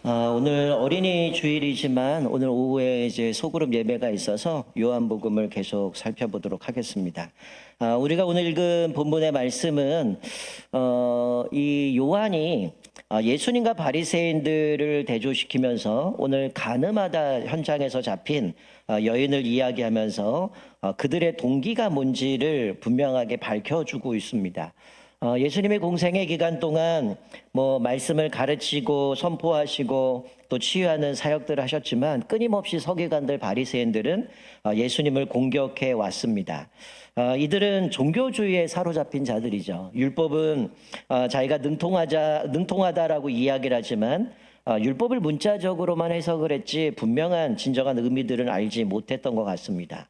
오늘 어린이 주일이지만 오늘 오후에 이제 소그룹 예배가 있어서 요한복음을 계속 살펴보도록 하겠습니다. 우리가 오늘 읽은 본문의 말씀은 이 요한이 예수님과 바리새인들을 대조시키면서 오늘 가늠하다 현장에서 잡힌 여인을 이야기하면서 그들의 동기가 뭔지를 분명하게 밝혀주고 있습니다. 예수님의 공생의 기간 동안 말씀을 가르치고 선포하시고 또 치유하는 사역들을 하셨지만 끊임없이 서기관들 바리새인들은 예수님을 공격해 왔습니다. 이들은 종교주의에 사로잡힌 자들이죠. 율법은 자기가 능통하다라고 이야기를 하지만 율법을 문자적으로만 해석을 했지 분명한 진정한 의미들은 알지 못했던 것 같습니다.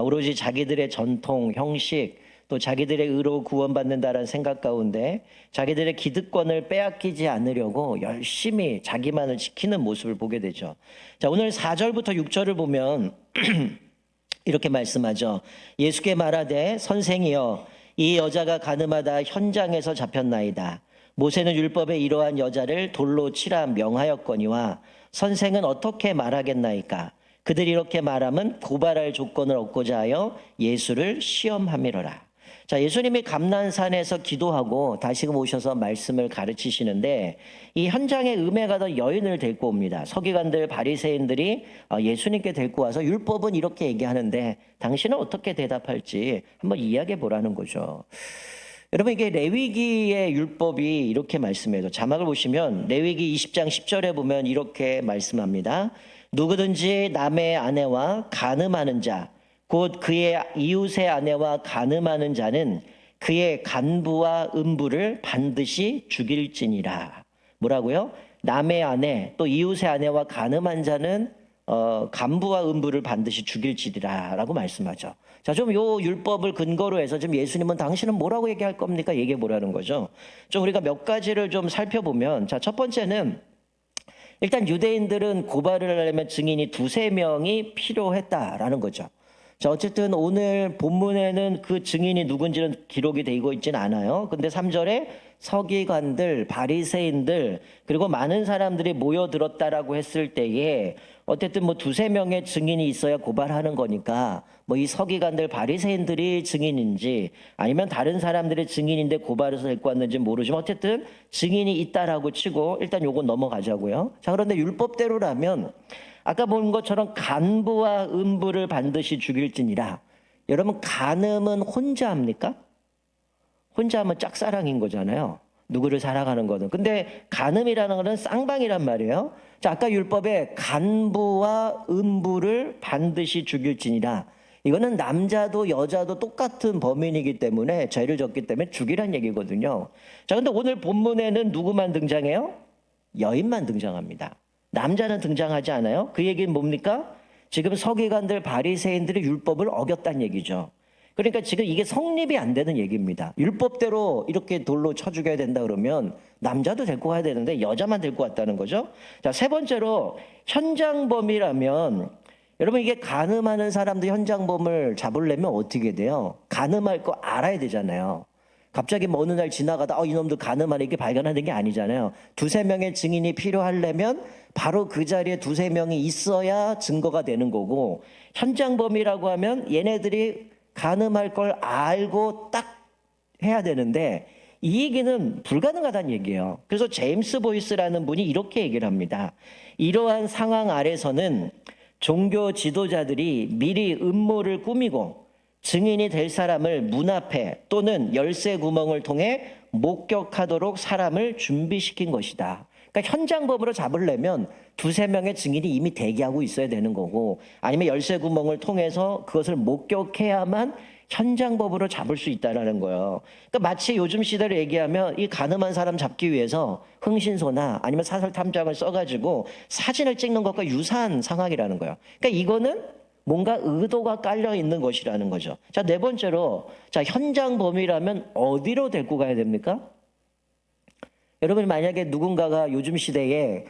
오로지 자기들의 전통, 형식, 또 자기들의 의로 구원받는다라는 생각 가운데 자기들의 기득권을 빼앗기지 않으려고 열심히 자기만을 지키는 모습을 보게 되죠. 자, 오늘 4절부터 6절을 보면 이렇게 말씀하죠. 예수께 말하되 선생이여 이 여자가 가늠하다 현장에서 잡혔나이다. 모세는 율법에 이러한 여자를 돌로 치라 명하였거니와 선생은 어떻게 말하겠나이까? 그들이 이렇게 말하면 고발할 조건을 얻고자 하여 예수를 시험함이로라. 자, 예수님이 감난산에서 기도하고 다시금 오셔서 말씀을 가르치시는데 이 현장에 음해 가던 여인을 데리고 옵니다. 서기관들 바리새인들이 예수님께 데리고 와서 율법은 이렇게 얘기하는데 당신은 어떻게 대답할지 한번 이야기해 보라는 거죠. 여러분, 이게 레위기의 율법이 이렇게 말씀해요. 자막을 보시면 레위기 20장 10절에 보면 이렇게 말씀합니다. 누구든지 남의 아내와 간음하는 자 곧 그의 이웃의 아내와 간음하는 자는 그의 간부와 음부를 반드시 죽일지니라. 뭐라고요? 남의 아내 또 이웃의 아내와 간음한 자는 간부와 음부를 반드시 죽일지리라 라고 말씀하죠. 자, 좀 요 율법을 근거로 해서 지금 예수님은 당신은 뭐라고 얘기할 겁니까? 얘기해 보라는 거죠. 좀 우리가 몇 가지를 좀 살펴보면, 자, 첫 번째는 일단 유대인들은 고발을 하려면 증인이 두세 명이 필요했다라는 거죠. 자, 어쨌든 오늘 본문에는 그 증인이 누군지는 기록이 되고 있지는 않아요. 근데 3절에 서기관들, 바리새인들, 그리고 많은 사람들이 모여들었다라고 했을 때에 어쨌든 두세 명의 증인이 있어야 고발하는 거니까 이 서기관들, 바리새인들이 증인인지 아니면 다른 사람들의 증인인데 고발해서 데리고 왔는지 모르지만 어쨌든 증인이 있다라고 치고 일단 요건 넘어가자고요. 자, 그런데 율법대로라면 아까 본 것처럼 간부와 음부를 반드시 죽일지니라. 여러분, 간음은 혼자 합니까? 혼자 하면 짝사랑인 거잖아요. 누구를 사랑하는 거는. 근데 간음이라는 거는 쌍방이란 말이에요. 자, 아까 율법에 간부와 음부를 반드시 죽일지니라. 이거는 남자도 여자도 똑같은 범인이기 때문에 죄를 졌기 때문에 죽이란 얘기거든요. 자, 근데 오늘 본문에는 누구만 등장해요? 여인만 등장합니다. 남자는 등장하지 않아요. 그 얘기는 뭡니까? 지금 서기관들 바리새인들이 율법을 어겼다는 얘기죠. 그러니까 지금 이게 성립이 안 되는 얘기입니다. 율법대로 이렇게 돌로 쳐 죽여야 된다 그러면 남자도 데리고 가야 되는데 여자만 데리고 왔다는 거죠. 자, 세 번째로 현장범이라면 여러분, 이게 간음하는 사람들 현장범을 잡으려면 어떻게 돼요? 간음할 거 알아야 되잖아요. 갑자기 어느 날 지나가다 이놈들 간음하네 이게 발견하는 게 아니잖아요. 두세 명의 증인이 필요하려면 바로 그 자리에 두세 명이 있어야 증거가 되는 거고, 현장범이라고 하면 얘네들이 간음할 걸 알고 딱 해야 되는데 이 얘기는 불가능하다는 얘기예요. 그래서 제임스 보이스라는 분이 이렇게 얘기를 합니다. 이러한 상황 아래서는 종교 지도자들이 미리 음모를 꾸미고 증인이 될 사람을 문 앞에 또는 열쇠 구멍을 통해 목격하도록 사람을 준비시킨 것이다. 그러니까 현장범으로 잡으려면 두세 명의 증인이 이미 대기하고 있어야 되는 거고, 아니면 열쇠 구멍을 통해서 그것을 목격해야만 현장범으로 잡을 수 있다는 거예요. 그러니까 마치 요즘 시대를 얘기하면 이 가늠한 사람 잡기 위해서 흥신소나 아니면 사설 탐정을 써가지고 사진을 찍는 것과 유사한 상황이라는 거예요. 그러니까 이거는 뭔가 의도가 깔려 있는 것이라는 거죠. 자, 네 번째로, 자, 현장범이라면 어디로 데리고 가야 됩니까? 여러분, 만약에 누군가가 요즘 시대에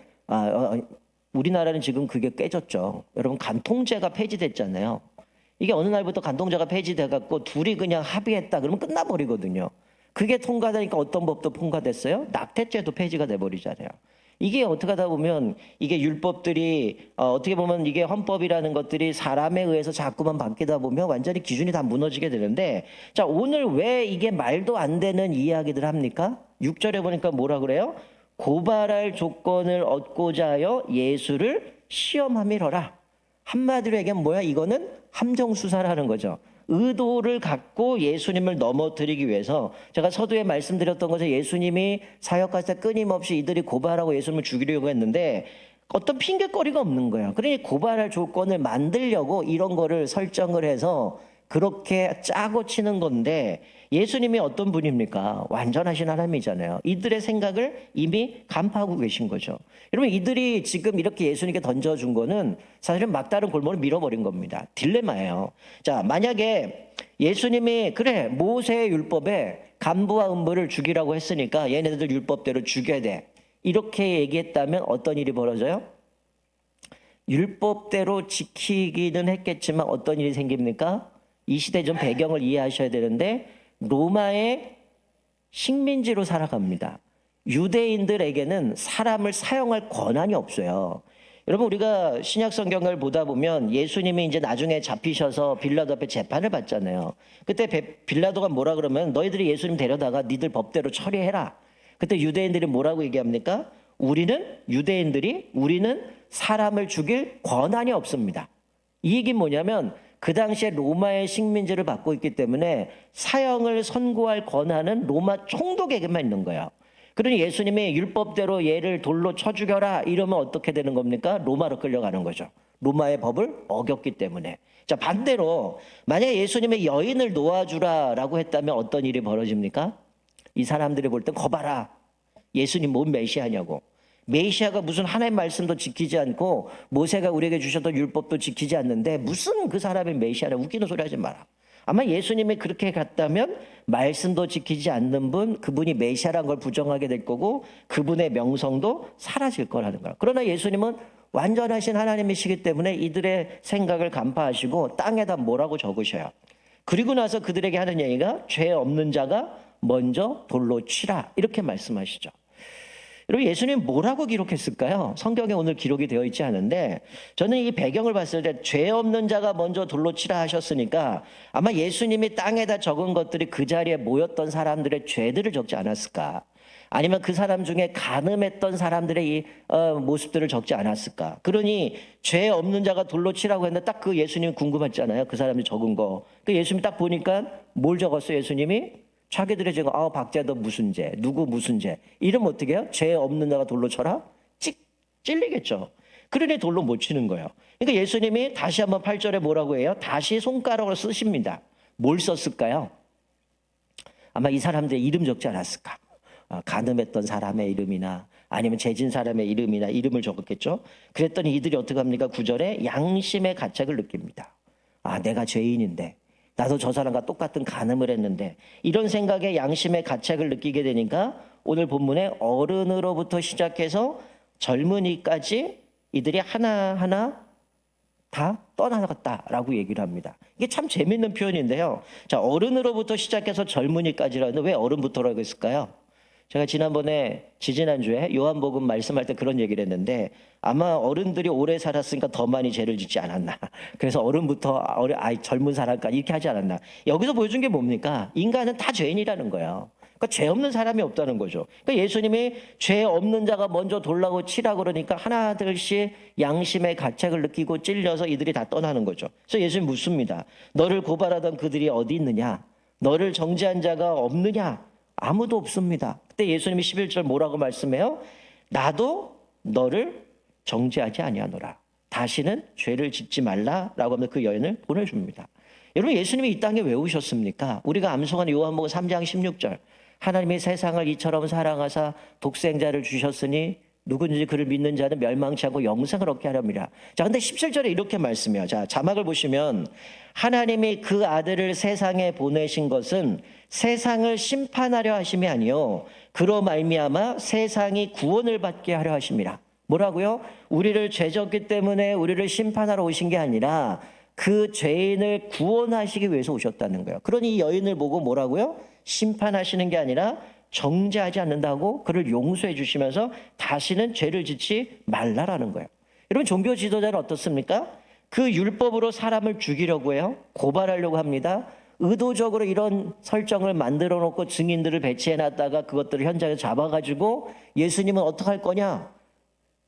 우리나라는 지금 그게 깨졌죠. 여러분, 간통죄가 폐지됐잖아요. 이게 어느 날부터 간통죄가 폐지돼 갖고 둘이 그냥 합의했다 그러면 끝나버리거든요. 그게 통과되니까 어떤 법도 통과됐어요? 낙태죄도 폐지가 돼버리잖아요. 이게 어떻게 하다 보면 이게 율법들이 어떻게 보면 이게 헌법이라는 것들이 사람에 의해서 자꾸만 바뀌다 보면 완전히 기준이 다 무너지게 되는데, 자, 오늘 왜 이게 말도 안 되는 이야기들 합니까? 6절에 보니까 뭐라 그래요? 고발할 조건을 얻고자 하여 예수를 시험함이러라. 한마디로 얘기하면 뭐야? 이거는 함정수사라는 거죠. 의도를 갖고 예수님을 넘어뜨리기 위해서, 제가 서두에 말씀드렸던 것은 예수님이 사역할 때 끊임없이 이들이 고발하고 예수님을 죽이려고 했는데 어떤 핑계거리가 없는 거예요. 그러니 고발할 조건을 만들려고 이런 거를 설정을 해서 그렇게 짜고 치는 건데, 예수님이 어떤 분입니까? 완전하신 하나님이잖아요. 이들의 생각을 이미 간파하고 계신 거죠. 여러분, 이들이 지금 이렇게 예수님께 던져준 거는 사실은 막다른 골목을 밀어버린 겁니다. 딜레마예요. 자, 만약에 예수님이 그래, 모세의 율법에 간부와 음부를 죽이라고 했으니까 얘네들 율법대로 죽여야 돼, 이렇게 얘기했다면 어떤 일이 벌어져요? 율법대로 지키기는 했겠지만 어떤 일이 생깁니까? 이 시대 좀 배경을 이해하셔야 되는데, 로마의 식민지로 살아갑니다. 유대인들에게는 사람을 사용할 권한이 없어요. 여러분, 우리가 신약 성경을 보다 보면 예수님이 이제 나중에 잡히셔서 빌라도 앞에 재판을 받잖아요. 그때 빌라도가 뭐라 그러면 너희들이 예수님 데려다가 니들 법대로 처리해라. 그때 유대인들이 뭐라고 얘기합니까? 우리는 사람을 죽일 권한이 없습니다. 이 얘기는 뭐냐면 그 당시에 로마의 식민지를 받고 있기 때문에 사형을 선고할 권한은 로마 총독에게만 있는 거예요. 그러니 예수님이 율법대로 얘를 돌로 쳐 죽여라 이러면 어떻게 되는 겁니까? 로마로 끌려가는 거죠. 로마의 법을 어겼기 때문에. 자, 반대로 만약에 예수님의 여인을 놓아주라라고 했다면 어떤 일이 벌어집니까? 이 사람들이 볼 땐 거봐라, 예수님 뭔 메시아냐고. 메시아가 무슨 하나님 말씀도 지키지 않고 모세가 우리에게 주셨던 율법도 지키지 않는데 무슨 그 사람이 메시아라, 웃기는 소리 하지 마라. 아마 예수님이 그렇게 갔다면 말씀도 지키지 않는 분, 그분이 메시아라는 걸 부정하게 될 거고 그분의 명성도 사라질 거라는 거야. 그러나 예수님은 완전하신 하나님이시기 때문에 이들의 생각을 간파하시고 땅에다 뭐라고 적으셔요. 그리고 나서 그들에게 하는 얘기가 죄 없는 자가 먼저 돌로 치라, 이렇게 말씀하시죠. 여러분, 예수님 뭐라고 기록했을까요? 성경에 오늘 기록이 되어 있지 않은데 저는 이 배경을 봤을 때 죄 없는 자가 먼저 돌로 치라 하셨으니까 아마 예수님이 땅에다 적은 것들이 그 자리에 모였던 사람들의 죄들을 적지 않았을까? 아니면 그 사람 중에 간음했던 사람들의 이 모습들을 적지 않았을까? 그러니 죄 없는 자가 돌로 치라고 했는데 딱 그 예수님 궁금했잖아요. 그 사람이 적은 거. 그 예수님 딱 보니까 뭘 적었어요? 예수님이 자기들의 죄가 박자도 무슨 죄, 누구 무슨 죄, 이러면 어떻게 해요? 죄 없는 자가 돌로 쳐라? 찔리겠죠. 그러니 돌로 못 치는 거예요. 그러니까 예수님이 다시 한번 8절에 뭐라고 해요? 다시 손가락으로 쓰십니다. 뭘 썼을까요? 아마 이 사람들의 이름 적지 않았을까? 간음했던 사람의 이름이나 아니면 죄진 사람의 이름이나 이름을 적었겠죠. 그랬더니 이들이 어떻게 합니까? 9절에 양심의 가책을 느낍니다. 내가 죄인인데, 나도 저 사람과 똑같은 간음을 했는데, 이런 생각에 양심의 가책을 느끼게 되니까 오늘 본문에 어른으로부터 시작해서 젊은이까지 이들이 하나하나 다 떠나갔다라고 얘기를 합니다. 이게 참 재밌는 표현인데요. 자, 어른으로부터 시작해서 젊은이까지라는데 왜 어른부터라고 했을까요? 제가 지지난주에 요한복음 말씀할 때 그런 얘기를 했는데 아마 어른들이 오래 살았으니까 더 많이 죄를 짓지 않았나. 그래서 어른부터 젊은 사람까지 이렇게 하지 않았나. 여기서 보여준 게 뭡니까? 인간은 다 죄인이라는 거예요. 그러니까 죄 없는 사람이 없다는 거죠. 그러니까 예수님이 죄 없는 자가 먼저 돌라고 치라고 그러니까 하나둘씩 양심의 가책을 느끼고 찔려서 이들이 다 떠나는 거죠. 그래서 예수님 묻습니다. 너를 고발하던 그들이 어디 있느냐? 너를 정죄한 자가 없느냐? 아무도 없습니다. 그때 예수님이 11절 뭐라고 말씀해요? 나도 너를 정죄하지 아니하노라. 다시는 죄를 짓지 말라라고 하면 그 여인을 보내줍니다. 여러분, 예수님이 이 땅에 왜 오셨습니까? 우리가 암송하는 요한복음 3장 16절, 하나님이 세상을 이처럼 사랑하사 독생자를 주셨으니 누구든지 그를 믿는 자는 멸망치 않고 영생을 얻게 하렵니다. 자, 근데 17절에 이렇게 말씀해요. 자, 자막을 보시면 하나님이 그 아들을 세상에 보내신 것은 세상을 심판하려 하심이 아니요 그로 말미암아 세상이 구원을 받게 하려 하심이라. 뭐라고요? 우리를 죄졌기 때문에 우리를 심판하러 오신 게 아니라 그 죄인을 구원하시기 위해서 오셨다는 거예요. 그러니 이 여인을 보고 뭐라고요? 심판하시는 게 아니라 정죄하지 않는다고 그를 용서해 주시면서 다시는 죄를 짓지 말라라는 거예요. 여러분, 종교 지도자는 어떻습니까? 그 율법으로 사람을 죽이려고 해요. 고발하려고 합니다. 의도적으로 이런 설정을 만들어 놓고 증인들을 배치해 놨다가 그것들을 현장에 잡아가지고 예수님은 어떡할 거냐?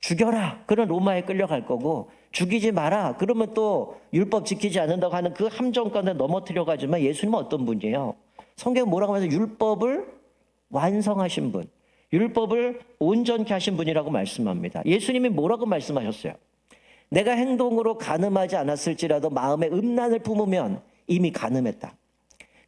죽여라. 그런 로마에 끌려갈 거고, 죽이지 마라. 그러면 또 율법 지키지 않는다고 하는 그 함정권을 넘어뜨려 가지만 예수님은 어떤 분이에요? 성경 뭐라고 하면서 율법을 완성하신 분, 율법을 온전케 하신 분이라고 말씀합니다. 예수님이 뭐라고 말씀하셨어요? 내가 행동으로 간음하지 않았을지라도 마음에 음란을 품으면 이미 간음했다.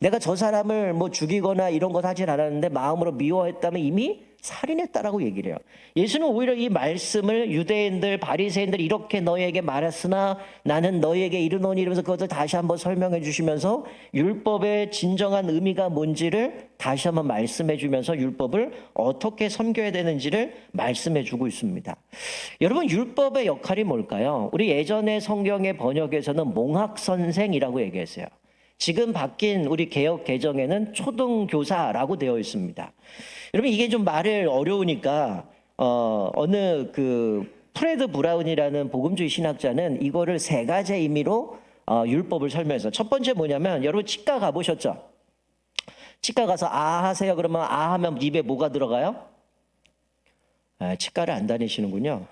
내가 저 사람을 뭐 죽이거나 이런 것 하진 않았는데 마음으로 미워했다면 이미 살인했다라고 얘기를 해요. 예수는 오히려 이 말씀을 유대인들, 바리새인들 이렇게 너희에게 말했으나 나는 너희에게 이르노니 이러면서 그것을 다시 한번 설명해 주시면서 율법의 진정한 의미가 뭔지를 다시 한번 말씀해 주면서 율법을 어떻게 섬겨야 되는지를 말씀해 주고 있습니다. 여러분, 율법의 역할이 뭘까요? 우리 예전에 성경의 번역에서는 몽학선생이라고 얘기했어요. 지금 바뀐 우리 개역 개정에는 초등교사라고 되어 있습니다. 여러분, 이게 좀 말을 어려우니까 어느 그 프레드 브라운이라는 복음주의 신학자는 이거를 세 가지 의미로 율법을 설명해서, 첫 번째 뭐냐면, 여러분 치과 가보셨죠? 치과 가서 아 하세요 그러면 아 하면 입에 뭐가 들어가요? 치과를 안 다니시는군요.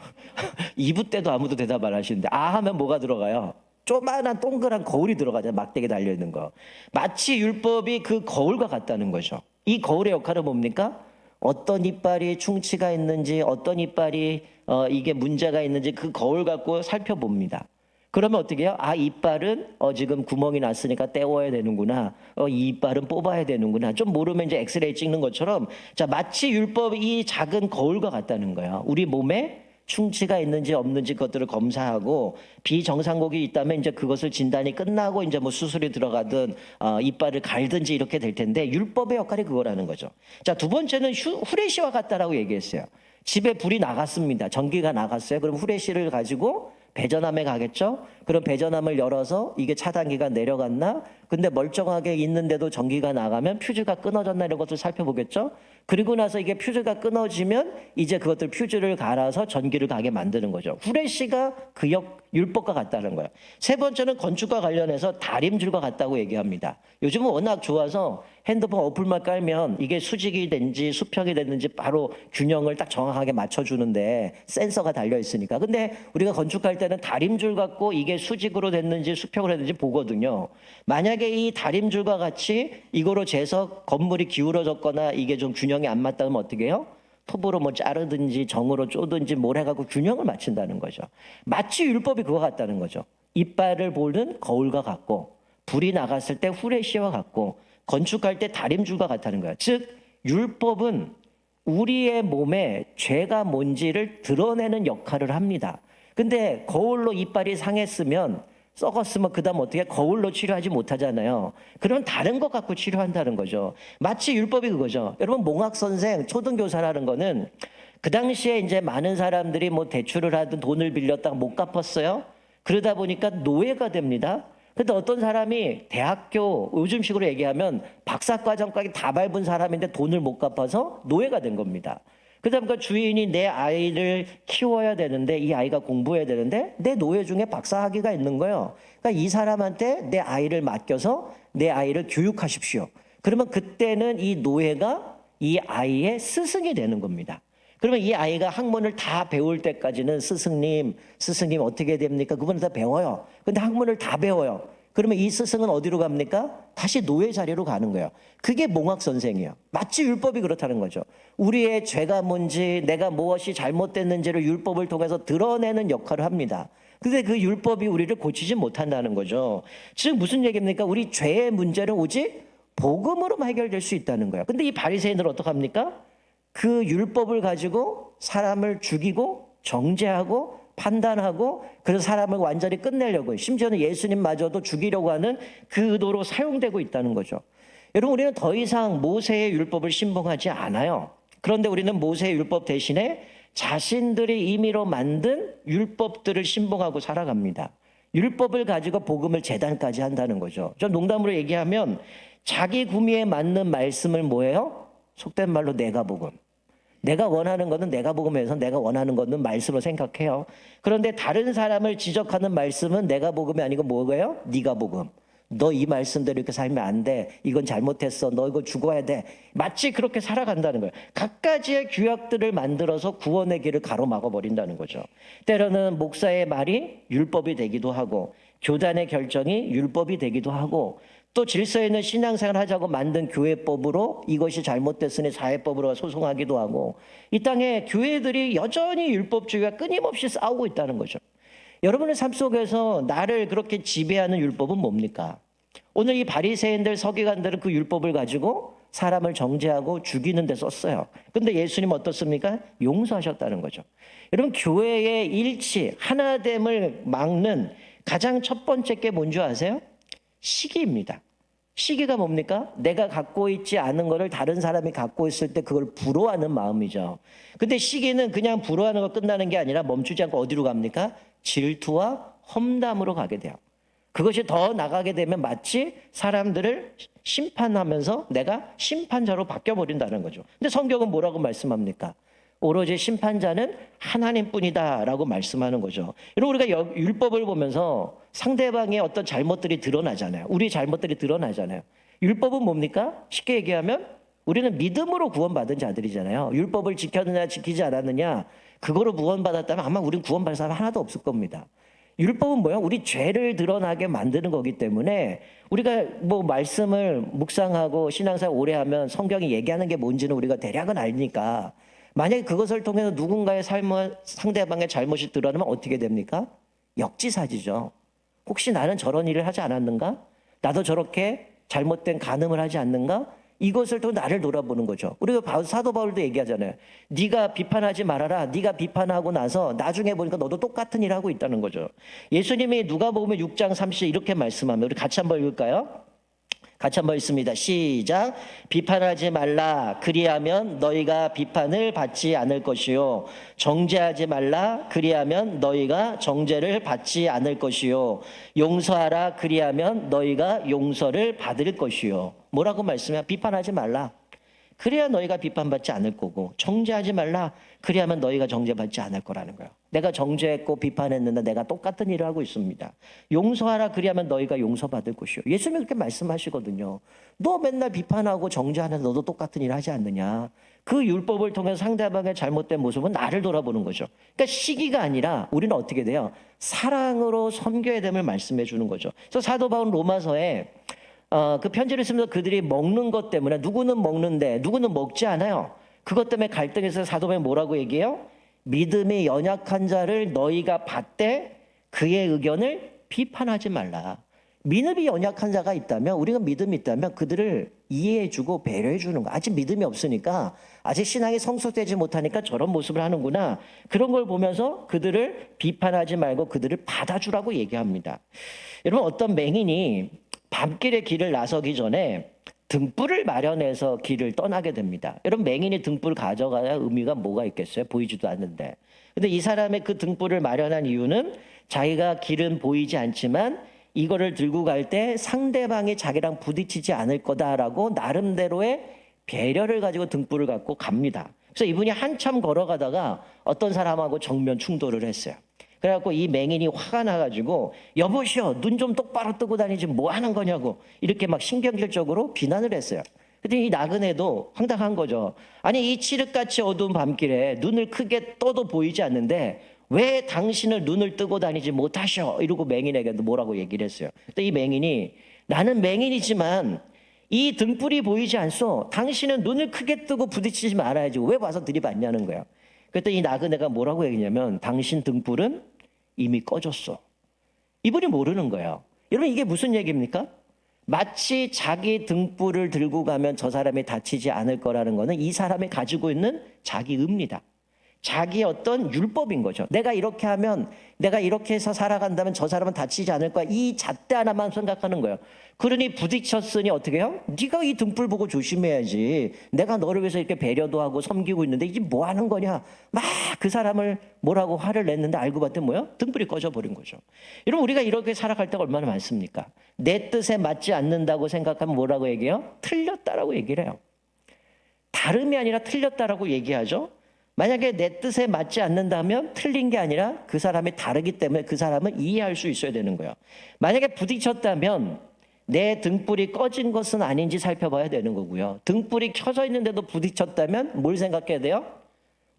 2부 때도 아무도 대답 안 하시는데 아 하면 뭐가 들어가요? 조그만한 동그란 거울이 들어가잖아요. 막대기 달려있는 거. 마치 율법이 그 거울과 같다는 거죠. 이 거울의 역할은 뭡니까? 어떤 이빨이 충치가 있는지, 어떤 이빨이 이게 문제가 있는지 그 거울 갖고 살펴봅니다. 그러면 어떻게 해요? 아, 이빨은 지금 구멍이 났으니까 떼워야 되는구나. 이 이빨은 뽑아야 되는구나. 좀 모르면 이제 엑스레이 찍는 것처럼, 자, 마치 율법이 이 작은 거울과 같다는 거예요. 우리 몸에 충치가 있는지 없는지 그것들을 검사하고, 비정상곡이 있다면 이제 그것을 진단이 끝나고 이제 뭐 수술이 들어가든 이빨을 갈든지 이렇게 될 텐데, 율법의 역할이 그거라는 거죠. 자, 두 번째는 후레시와 같다라고 얘기했어요. 집에 불이 나갔습니다. 전기가 나갔어요. 그럼 후레시를 가지고 배전함에 가겠죠? 그럼 배전함을 열어서 이게 차단기가 내려갔나? 근데 멀쩡하게 있는데도 전기가 나가면 퓨즈가 끊어졌나 이런 것을 살펴보겠죠? 그리고 나서 이게 퓨즈가 끊어지면 이제 그것들 퓨즈를 갈아서 전기를 가게 만드는 거죠. 후레시가 그 율법과 같다는 거예요. 세 번째는 건축과 관련해서 다림줄과 같다고 얘기합니다. 요즘은 워낙 좋아서 핸드폰 어플만 깔면 이게 수직이 된지 수평이 됐는지 바로 균형을 딱 정확하게 맞춰주는데, 센서가 달려 있으니까. 근데 우리가 건축할 때는 다림줄 갖고 이게 수직으로 됐는지 수평으로 됐는지 보거든요. 만약에 이 다림줄과 같이 이거로 재서 건물이 기울어졌거나 이게 좀 균형이 안 맞다면 어떻게 해요? 톱으로 뭐 자르든지 정으로 쪼든지 뭘 해갖고 균형을 맞춘다는 거죠. 마치 율법이 그거 같다는 거죠. 이빨을 보는 거울과 같고, 불이 나갔을 때 후레시와 같고, 건축할 때 다림줄과 같다는 거예요. 즉, 율법은 우리의 몸에 죄가 뭔지를 드러내는 역할을 합니다. 근데 거울로 이빨이 상했으면, 썩었으면 그 다음 어떻게 거울로 치료하지 못하잖아요. 그럼 다른 것 갖고 치료한다는 거죠. 마치 율법이 그거죠. 여러분, 몽학선생, 초등교사라는 거는 그 당시에 이제 많은 사람들이 뭐 대출을 하든 돈을 빌렸다가 못 갚았어요. 그러다 보니까 노예가 됩니다. 근데 어떤 사람이 대학교, 요즘식으로 얘기하면 박사과정까지 다 밟은 사람인데 돈을 못 갚아서 노예가 된 겁니다. 그러다 보니까 주인이 내 아이를 키워야 되는데, 이 아이가 공부해야 되는데 내 노예 중에 박사 학위가 있는 거예요. 그러니까 이 사람한테 내 아이를 맡겨서 내 아이를 교육하십시오. 그러면 그때는 이 노예가 이 아이의 스승이 되는 겁니다. 그러면 이 아이가 학문을 다 배울 때까지는 스승님 어떻게 됩니까? 그분은 다 배워요. 근데 학문을 다 배워요. 그러면 이 스승은 어디로 갑니까? 다시 노예 자리로 가는 거예요. 그게 몽학 선생이에요. 마치 율법이 그렇다는 거죠. 우리의 죄가 뭔지, 내가 무엇이 잘못됐는지를 율법을 통해서 드러내는 역할을 합니다. 근데 그 율법이 우리를 고치지 못한다는 거죠. 즉 무슨 얘기입니까? 우리 죄의 문제는 오직 복음으로만 해결될 수 있다는 거예요. 근데 이 바리새인들은 어떡합니까? 그 율법을 가지고 사람을 죽이고 정죄하고 판단하고, 그래서 사람을 완전히 끝내려고 해요. 심지어는 예수님마저도 죽이려고 하는 그 의도로 사용되고 있다는 거죠. 여러분, 우리는 더 이상 모세의 율법을 신봉하지 않아요. 그런데 우리는 모세의 율법 대신에 자신들이 임의로 만든 율법들을 신봉하고 살아갑니다. 율법을 가지고 복음을 재단까지 한다는 거죠. 좀 농담으로 얘기하면 자기 구미에 맞는 말씀을 뭐예요? 속된 말로 내가 복음. 내가 원하는 거는 내가 복음에서 내가 원하는 거는 말씀으로 생각해요. 그런데 다른 사람을 지적하는 말씀은 내가 복음이 아니고 뭐예요? 네가 복음. 너 이 말씀대로 이렇게 살면 안 돼. 이건 잘못했어. 너 이거 죽어야 돼. 마치 그렇게 살아간다는 거예요. 각가지의 규약들을 만들어서 구원의 길을 가로막아 버린다는 거죠. 때로는 목사의 말이 율법이 되기도 하고 교단의 결정이 율법이 되기도 하고 또 질서 있는 신앙생활 하자고 만든 교회법으로 이것이 잘못됐으니 사회법으로 소송하기도 하고 이 땅에 교회들이 여전히 율법주의가 끊임없이 싸우고 있다는 거죠. 여러분의 삶 속에서 나를 그렇게 지배하는 율법은 뭡니까? 오늘 이 바리새인들 서기관들은 그 율법을 가지고 사람을 정죄하고 죽이는 데 썼어요. 근데 예수님 어떻습니까? 용서하셨다는 거죠. 여러분 교회의 일치, 하나됨을 막는 가장 첫 번째 게 뭔지 아세요? 시기입니다. 시기가 뭡니까? 내가 갖고 있지 않은 거를 다른 사람이 갖고 있을 때 그걸 부러워하는 마음이죠. 근데 시기는 그냥 부러워하는 거 끝나는 게 아니라 멈추지 않고 어디로 갑니까? 질투와 험담으로 가게 돼요. 그것이 더 나가게 되면 마치 사람들을 심판하면서 내가 심판자로 바뀌어버린다는 거죠. 근데 성경은 뭐라고 말씀합니까? 오로지 심판자는 하나님뿐이다라고 말씀하는 거죠. 여러분 우리가 율법을 보면서 상대방의 어떤 잘못들이 드러나잖아요. 우리 잘못들이 드러나잖아요. 율법은 뭡니까? 쉽게 얘기하면 우리는 믿음으로 구원받은 자들이잖아요. 율법을 지켰느냐 지키지 않았느냐 그거로 구원받았다면 아마 우리는 구원받을 사람 하나도 없을 겁니다. 율법은 뭐야? 우리 죄를 드러나게 만드는 거기 때문에 우리가 뭐 말씀을 묵상하고 신앙생활 오래 하면 성경이 얘기하는 게 뭔지는 우리가 대략은 알니까 만약에 그것을 통해서 누군가의 삶은 상대방의 잘못이 드러나면 어떻게 됩니까? 역지사지죠. 혹시 나는 저런 일을 하지 않았는가? 나도 저렇게 잘못된 간음을 하지 않는가? 이것을 또 나를 돌아보는 거죠. 우리가 사도 바울도 얘기하잖아요. 네가 비판하지 말아라. 네가 비판하고 나서 나중에 보니까 너도 똑같은 일을 하고 있다는 거죠. 예수님이 누가복음 6장 30절 이렇게 말씀합니다. 우리 같이 한번 읽을까요? 같이 한번 읽습니다. 시작. 비판하지 말라. 그리하면 너희가 비판을 받지 않을 것이요. 정죄하지 말라. 그리하면 너희가 정죄를 받지 않을 것이요. 용서하라. 그리하면 너희가 용서를 받을 것이요. 뭐라고 말씀해요? 비판하지 말라. 그래야 너희가 비판받지 않을 거고 정죄하지 말라. 그래야만 너희가 정죄받지 않을 거라는 거예요. 내가 정죄했고 비판했는데 내가 똑같은 일을 하고 있습니다. 용서하라. 그래야만 너희가 용서받을 것이요. 예수님이 그렇게 말씀하시거든요. 너 맨날 비판하고 정죄하는데 너도 똑같은 일을 하지 않느냐. 그 율법을 통해서 상대방의 잘못된 모습은 나를 돌아보는 거죠. 그러니까 시기가 아니라 우리는 어떻게 돼요? 사랑으로 섬겨야 됨을 말씀해 주는 거죠. 그래서 사도 바울 로마서에 그 편지를 쓰면서 그들이 먹는 것 때문에 누구는 먹는데 누구는 먹지 않아요. 그것 때문에 갈등해서 사도 바울이 뭐라고 얘기해요? 믿음이 연약한 자를 너희가 받되 그의 의견을 비판하지 말라. 믿음이 연약한 자가 있다면 우리가 믿음이 있다면 그들을 이해해주고 배려해주는 거. 아직 믿음이 없으니까 아직 신앙이 성숙되지 못하니까 저런 모습을 하는구나. 그런 걸 보면서 그들을 비판하지 말고 그들을 받아주라고 얘기합니다. 여러분 어떤 맹인이 밤길에 길을 나서기 전에 등불을 마련해서 길을 떠나게 됩니다. 여러분 맹인이 등불을 가져가야 의미가 뭐가 있겠어요? 보이지도 않는데. 근데 이 사람의 그 등불을 마련한 이유는 자기가 길은 보이지 않지만 이거를 들고 갈 때 상대방이 자기랑 부딪히지 않을 거다라고 나름대로의 배려를 가지고 등불을 갖고 갑니다. 그래서 이분이 한참 걸어가다가 어떤 사람하고 정면 충돌을 했어요. 그래갖고 이 맹인이 화가 나가지고 여보시오 눈 좀 똑바로 뜨고 다니지 뭐 하는 거냐고 이렇게 막 신경질적으로 비난을 했어요. 근데 이 나그네도 황당한 거죠. 아니 이 칠흑같이 어두운 밤길에 눈을 크게 떠도 보이지 않는데 왜 당신을 눈을 뜨고 다니지 못하셔 이러고 맹인에게도 뭐라고 얘기를 했어요. 근데 이 맹인이 나는 맹인이지만 이 등불이 보이지 않소. 당신은 눈을 크게 뜨고 부딪히지 말아야지 왜 와서 들이받냐는 거야. 그랬더니 이 나그네가 뭐라고 얘기냐면 당신 등불은 이미 꺼졌어. 이분이 모르는 거예요. 여러분 이게 무슨 얘기입니까? 마치 자기 등불을 들고 가면 저 사람이 다치지 않을 거라는 거는 이 사람이 가지고 있는 자기 의입니다. 자기 어떤 율법인 거죠. 내가 이렇게 하면 내가 이렇게 해서 살아간다면 저 사람은 다치지 않을 거야. 이 잣대 하나만 생각하는 거예요. 그러니 부딪혔으니 어떻게 해요? 네가 이 등불 보고 조심해야지. 내가 너를 위해서 이렇게 배려도 하고 섬기고 있는데 이게 뭐 하는 거냐. 막 그 사람을 뭐라고 화를 냈는데 알고 봤더니 뭐예요? 등불이 꺼져버린 거죠. 여러분 우리가 이렇게 살아갈 때가 얼마나 많습니까? 내 뜻에 맞지 않는다고 생각하면 뭐라고 얘기해요? 틀렸다라고 얘기를 해요. 다름이 아니라 틀렸다라고 얘기하죠. 만약에 내 뜻에 맞지 않는다면 틀린 게 아니라 그 사람이 다르기 때문에 그 사람은 이해할 수 있어야 되는 거예요. 만약에 부딪혔다면 내 등불이 꺼진 것은 아닌지 살펴봐야 되는 거고요. 등불이 켜져 있는데도 부딪혔다면 뭘 생각해야 돼요?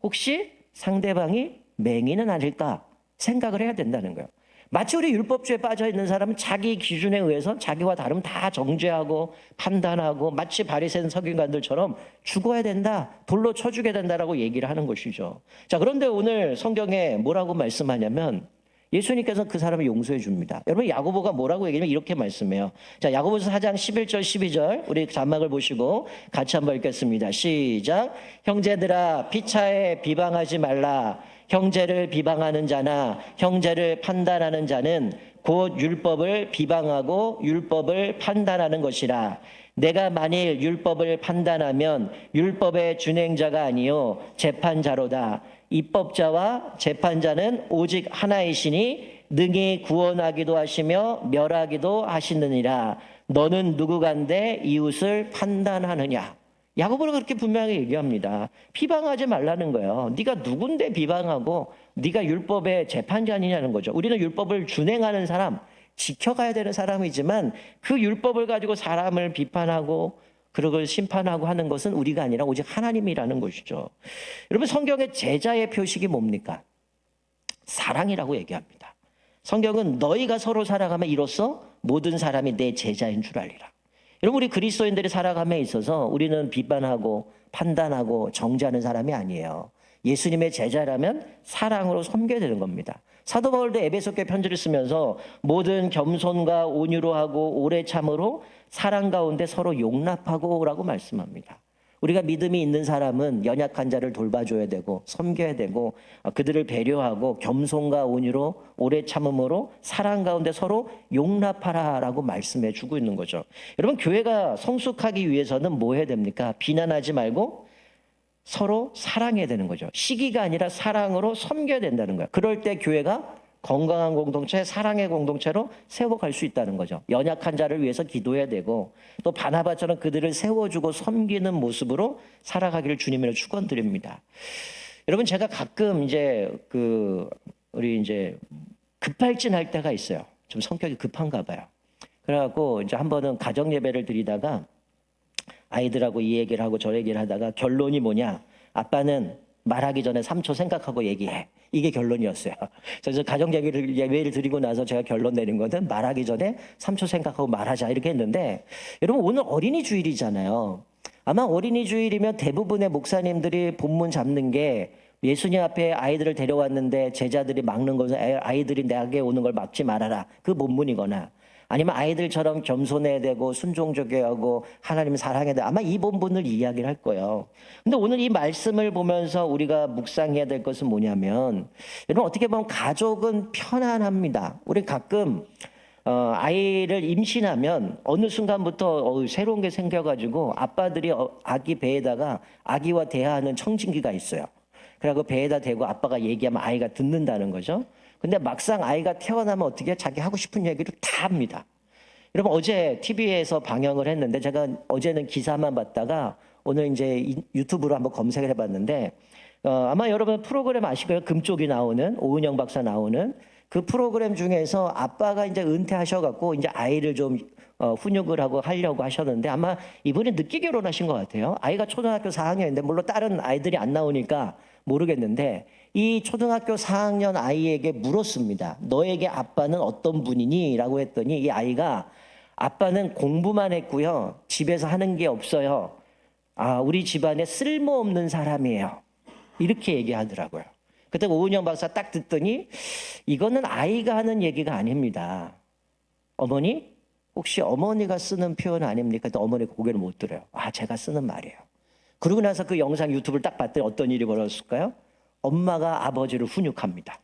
혹시 상대방이 맹인은 아닐까 생각을 해야 된다는 거예요. 마치 우리 율법주의에 빠져 있는 사람은 자기 기준에 의해서 자기와 다르면 다 정죄하고 판단하고 마치 바리새인 서기관들처럼 죽어야 된다, 돌로 쳐 죽여야 된다라고 얘기를 하는 것이죠. 자, 그런데 오늘 성경에 뭐라고 말씀하냐면 예수님께서 그 사람을 용서해 줍니다. 여러분, 야고보가 뭐라고 얘기하면 이렇게 말씀해요. 자, 야고보서 4장 11절 12절 우리 자막을 보시고 같이 한번 읽겠습니다. 시작. 형제들아, 피차에 비방하지 말라. 형제를 비방하는 자나 형제를 판단하는 자는 곧 율법을 비방하고 율법을 판단하는 것이라. 내가 만일 율법을 판단하면 율법의 준행자가 아니요 재판자로다. 입법자와 재판자는 오직 하나이시니 능히 구원하기도 하시며 멸하기도 하시느니라. 너는 누구간데 이웃을 판단하느냐. 야고보는 그렇게 분명히 얘기합니다. 비방하지 말라는 거예요. 네가 누군데 비방하고 네가 율법의 재판자니냐는 거죠. 우리는 율법을 준행하는 사람, 지켜가야 되는 사람이지만 그 율법을 가지고 사람을 비판하고 그걸 심판하고 하는 것은 우리가 아니라 오직 하나님이라는 것이죠. 여러분, 성경의 제자의 표식이 뭡니까? 사랑이라고 얘기합니다. 성경은 너희가 서로 사랑하면 이로써 모든 사람이 내 제자인 줄 알리라. 여러분, 우리 그리스도인들이 살아감에 있어서 우리는 비판하고 판단하고 정죄하는 사람이 아니에요. 예수님의 제자라면 사랑으로 섬겨야 되는 겁니다. 사도 바울도 에베소교회 편지를 쓰면서 모든 겸손과 온유로 하고 오래 참으로 사랑 가운데 서로 용납하고 라고 말씀합니다. 우리가 믿음이 있는 사람은 연약한 자를 돌봐줘야 되고 섬겨야 되고 그들을 배려하고 겸손과 온유로 오래 참음으로 사랑 가운데 서로 용납하라라고 말씀해 주고 있는 거죠. 여러분, 교회가 성숙하기 위해서는 뭐 해야 됩니까? 비난하지 말고 서로 사랑해야 되는 거죠. 시기가 아니라 사랑으로 섬겨야 된다는 거예요. 그럴 때 교회가 건강한 공동체, 사랑의 공동체로 세워갈 수 있다는 거죠. 연약한 자를 위해서 기도해야 되고 또 바나바처럼 그들을 세워주고 섬기는 모습으로 살아가기를 주님으로 축원드립니다. 여러분, 제가 가끔 우리 급발진할 때가 있어요. 좀 성격이 급한가 봐요. 그래갖고 이제 한 번은 가정 예배를 드리다가 아이들하고 이 얘기를 하고 저 얘기를 하다가 결론이 뭐냐? 아빠는 말하기 전에 3초 생각하고 얘기해. 이게 결론이었어요. 그래서 가정 예배를 드리고 나서 제가 결론 내린 거는 말하기 전에 3초 생각하고 말하자 이렇게 했는데, 여러분, 오늘 어린이 주일이잖아요. 아마 어린이 주일이면 대부분의 목사님들이 본문 잡는 게 예수님 앞에 아이들을 데려왔는데 제자들이 막는 것은 아이들이 내게 오는 걸 막지 말아라. 그 본문이거나 아니면 아이들처럼 겸손해야 되고 순종적이어야 하고 하나님 사랑해야 되고 아마 이 본문을 이야기를 할 거예요. 근데 오늘 이 말씀을 보면서 우리가 묵상해야 될 것은 뭐냐면, 여러분, 어떻게 보면 가족은 편안합니다. 우리 가끔 아이를 임신하면 어느 순간부터 새로운 게 생겨가지고 아빠들이 아기 배에다가 아기와 대화하는 청진기가 있어요. 그래서 배에다 대고 아빠가 얘기하면 아이가 듣는다는 거죠. 근데 막상 아이가 태어나면 어떻게 자기 하고 싶은 얘기를 다 합니다. 여러분, 어제 TV에서 방영을 했는데 제가 어제는 기사만 봤다가 오늘 이제 유튜브로 한번 검색을 해봤는데 아마 여러분 프로그램 아실 거예요. 금쪽이 나오는 오은영 박사 나오는 그 프로그램 중에서 아빠가 이제 은퇴하셔갖고 이제 아이를 좀 훈육을 하고 하려고 하셨는데 아마 이분이 늦게 결혼하신 것 같아요. 아이가 초등학교 4학년인데 물론 다른 아이들이 안 나오니까 모르겠는데 이 초등학교 4학년 아이에게 물었습니다. 너에게 아빠는 어떤 분이니? 라고 했더니 이 아이가 아빠는 공부만 했고요. 집에서 하는 게 없어요. 우리 집안에 쓸모없는 사람이에요. 이렇게 얘기하더라고요. 그때 오은영 박사 딱 듣더니 이거는 아이가 하는 얘기가 아닙니다. 어머니? 혹시 어머니가 쓰는 표현 아닙니까? 그때 어머니가 고개를 못 들어요. 제가 쓰는 말이에요. 그러고 나서 그 영상 유튜브를 딱 봤더니 어떤 일이 벌어졌을까요? 엄마가 아버지를 훈육합니다.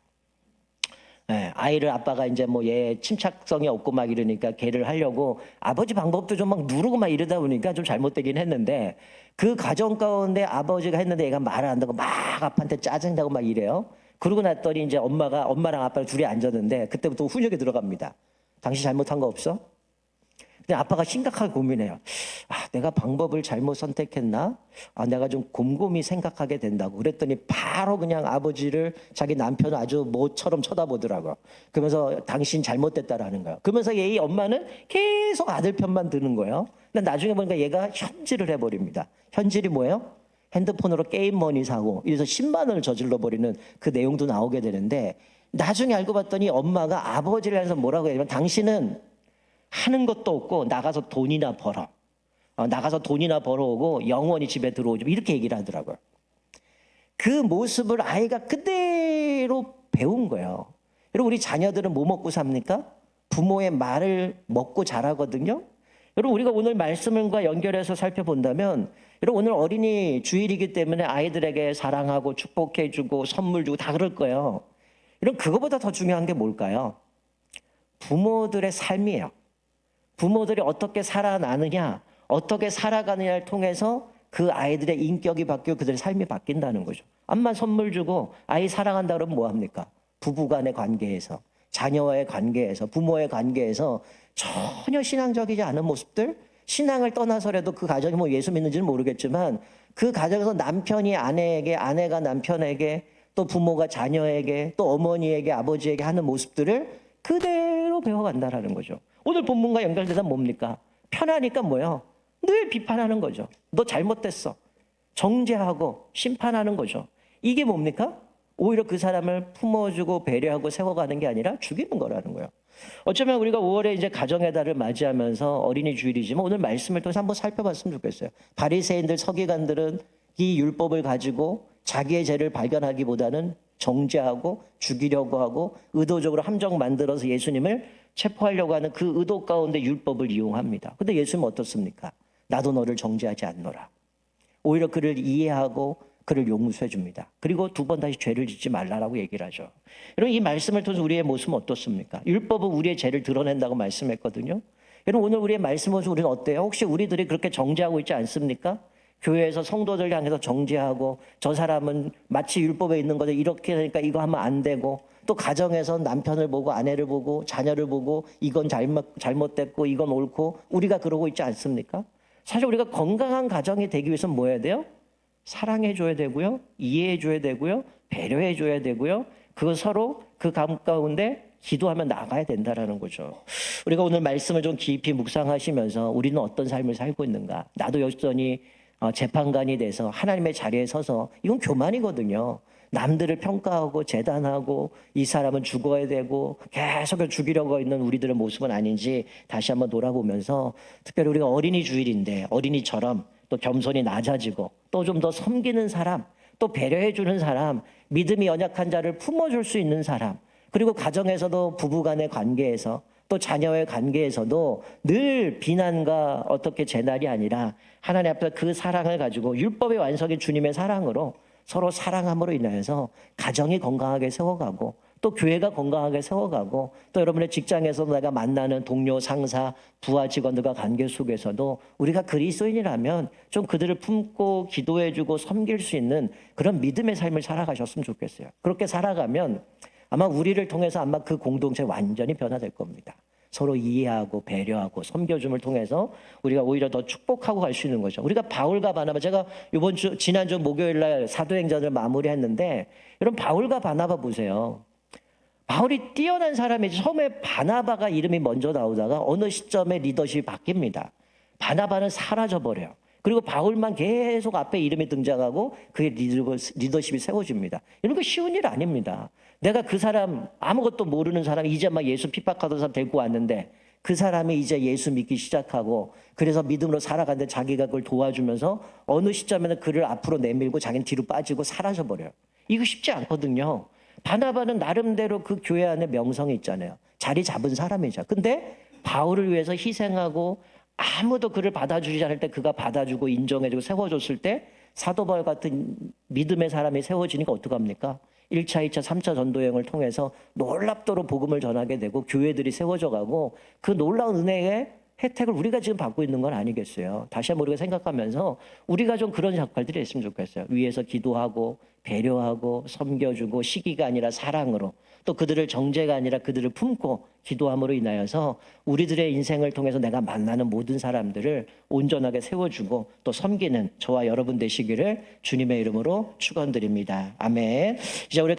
네, 아이를 아빠가 이제 얘 침착성이 없고 막 이러니까 걔를 하려고 아버지 방법도 좀 막 누르고 막 이러다 보니까 좀 잘못되긴 했는데 그 과정 가운데 아버지가 했는데 얘가 말을 안 한다고 막 아빠한테 짜증나고 막 이래요. 그러고 났더니 이제 엄마랑 아빠를 둘이 앉았는데 그때부터 훈육에 들어갑니다. 당신 잘못한 거 없어? 근데 아빠가 심각하게 고민해요. 내가 방법을 잘못 선택했나? 내가 좀 곰곰이 생각하게 된다고. 그랬더니 바로 그냥 아버지를 자기 남편을 아주 모처럼 쳐다보더라고요. 그러면서 당신 잘못됐다라는 거예요. 그러면서 이 엄마는 계속 아들 편만 드는 거예요. 근데 나중에 보니까 얘가 현질을 해버립니다. 현질이 뭐예요? 핸드폰으로 게임 머니 사고 이래서 10만 원을 저질러 버리는 그 내용도 나오게 되는데, 나중에 알고 봤더니 엄마가 아버지를 향해서 뭐라고 해야냐면, 당신은 하는 것도 없고 나가서 돈이나 벌어. 나가서 돈이나 벌어오고 영원히 집에 들어오지. 이렇게 얘기를 하더라고요. 그 모습을 아이가 그대로 배운 거예요. 여러분, 우리 자녀들은 뭐 먹고 삽니까? 부모의 말을 먹고 자라거든요. 여러분, 우리가 오늘 말씀과 연결해서 살펴본다면, 여러분, 오늘 어린이 주일이기 때문에 아이들에게 사랑하고 축복해주고 선물 주고 다 그럴 거예요. 여러분, 그거보다 더 중요한 게 뭘까요? 부모들의 삶이에요. 부모들이 어떻게 살아나느냐, 어떻게 살아가느냐를 통해서 그 아이들의 인격이 바뀌고 그들의 삶이 바뀐다는 거죠. 암만 선물 주고 아이 사랑한다 그러면 뭐합니까? 부부 간의 관계에서, 자녀와의 관계에서, 부모의 관계에서 전혀 신앙적이지 않은 모습들, 신앙을 떠나서라도 그 가정이 뭐 예수 믿는지는 모르겠지만 그 가정에서 남편이 아내에게, 아내가 남편에게, 또 부모가 자녀에게, 또 어머니에게, 아버지에게 하는 모습들을 그대로 배워간다라는 거죠. 오늘 본문과 연결되다 뭡니까? 편하니까 뭐예요? 늘 비판하는 거죠. 너 잘못됐어. 정죄하고 심판하는 거죠. 이게 뭡니까? 오히려 그 사람을 품어주고 배려하고 세워가는 게 아니라 죽이는 거라는 거예요. 어쩌면 우리가 5월에 이제 가정의 달을 맞이하면서 어린이 주일이지만 오늘 말씀을 통해서 한번 살펴봤으면 좋겠어요. 바리새인들, 서기관들은 이 율법을 가지고 자기의 죄를 발견하기보다는 정죄하고 죽이려고 하고 의도적으로 함정 만들어서 예수님을 체포하려고 하는 그 의도 가운데 율법을 이용합니다. 근데 예수님은 어떻습니까? 나도 너를 정죄하지 않노라. 오히려 그를 이해하고 그를 용서해 줍니다. 그리고 두 번 다시 죄를 짓지 말라라고 얘기를 하죠. 여러분, 이 말씀을 통해서 우리의 모습은 어떻습니까? 율법은 우리의 죄를 드러낸다고 말씀했거든요. 여러분, 오늘 우리의 말씀을 통해서 우리는 어때요? 혹시 우리들이 그렇게 정죄하고 있지 않습니까? 교회에서 성도들 향해서 정죄하고, 저 사람은 마치 율법에 있는 거죠. 이렇게 하니까 이거 하면 안 되고, 또 가정에서 남편을 보고 아내를 보고 자녀를 보고 이건 잘못됐고 이건 옳고, 우리가 그러고 있지 않습니까? 사실 우리가 건강한 가정이 되기 위해서는 뭐 해야 돼요? 사랑해줘야 되고요, 이해해줘야 되고요, 배려해줘야 되고요, 그 서로 그 가운데 기도하며 나가야 된다라는 거죠. 우리가 오늘 말씀을 좀 깊이 묵상하시면서 우리는 어떤 삶을 살고 있는가? 나도 여전히 재판관이 돼서 하나님의 자리에 서서, 이건 교만이거든요. 남들을 평가하고 재단하고 이 사람은 죽어야 되고 계속 죽이려고 있는 우리들의 모습은 아닌지 다시 한번 돌아보면서, 특별히 우리가 어린이 주일인데 어린이처럼 또 겸손히 낮아지고 또 좀 더 섬기는 사람, 또 배려해주는 사람, 믿음이 연약한 자를 품어줄 수 있는 사람, 그리고 가정에서도 부부간의 관계에서 또 자녀의 관계에서도 늘 비난과 어떻게 재난이 아니라 하나님 앞에 그 사랑을 가지고 율법의 완성인 주님의 사랑으로 서로 사랑함으로 인하여서 가정이 건강하게 세워가고, 또 교회가 건강하게 세워가고, 또 여러분의 직장에서 내가 만나는 동료, 상사, 부하 직원들과 관계 속에서도 우리가 그리스도인이라면 좀 그들을 품고 기도해주고 섬길 수 있는 그런 믿음의 삶을 살아가셨으면 좋겠어요. 그렇게 살아가면 아마 우리를 통해서 아마 그 공동체 완전히 변화될 겁니다. 서로 이해하고 배려하고 섬겨줌을 통해서 우리가 오히려 더 축복하고 갈 수 있는 거죠. 우리가 바울과 바나바, 제가 지난주 목요일 날 사도행전을 마무리했는데, 여러분 바울과 바나바 보세요. 바울이 뛰어난 사람이지, 처음에 바나바가 이름이 먼저 나오다가 어느 시점에 리더십이 바뀝니다. 바나바는 사라져버려요. 그리고 바울만 계속 앞에 이름이 등장하고 그의 리더십이 세워집니다. 이런 거 쉬운 일 아닙니다. 내가 그 사람, 아무것도 모르는 사람, 이제 막 예수 핍박하던 사람 데리고 왔는데 그 사람이 이제 예수 믿기 시작하고, 그래서 믿음으로 살아가는데 자기가 그걸 도와주면서 어느 시점에는 그를 앞으로 내밀고 자기는 뒤로 빠지고 사라져버려요. 이거 쉽지 않거든요. 바나바는 나름대로 그 교회 안에 명성이 있잖아요. 자리 잡은 사람이죠. 근데 바울을 위해서 희생하고 아무도 그를 받아주지 않을 때 그가 받아주고 인정해주고 세워줬을 때 사도 바울 같은 믿음의 사람이 세워지니까 어떡합니까? 1차, 2차, 3차 전도여행을 통해서 놀랍도록 복음을 전하게 되고 교회들이 세워져 가고, 그 놀라운 은혜에 혜택을 우리가 지금 받고 있는 건 아니겠어요. 다시 한번 우리가 생각하면서 우리가 좀 그런 역할들이 있으면 좋겠어요. 위에서 기도하고 배려하고 섬겨주고 시기가 아니라 사랑으로 또 그들을 정죄가 아니라 그들을 품고 기도함으로 인하여서 우리들의 인생을 통해서 내가 만나는 모든 사람들을 온전하게 세워주고 또 섬기는 저와 여러분 되시기를 주님의 이름으로 축원드립니다. 아멘. 이제 우리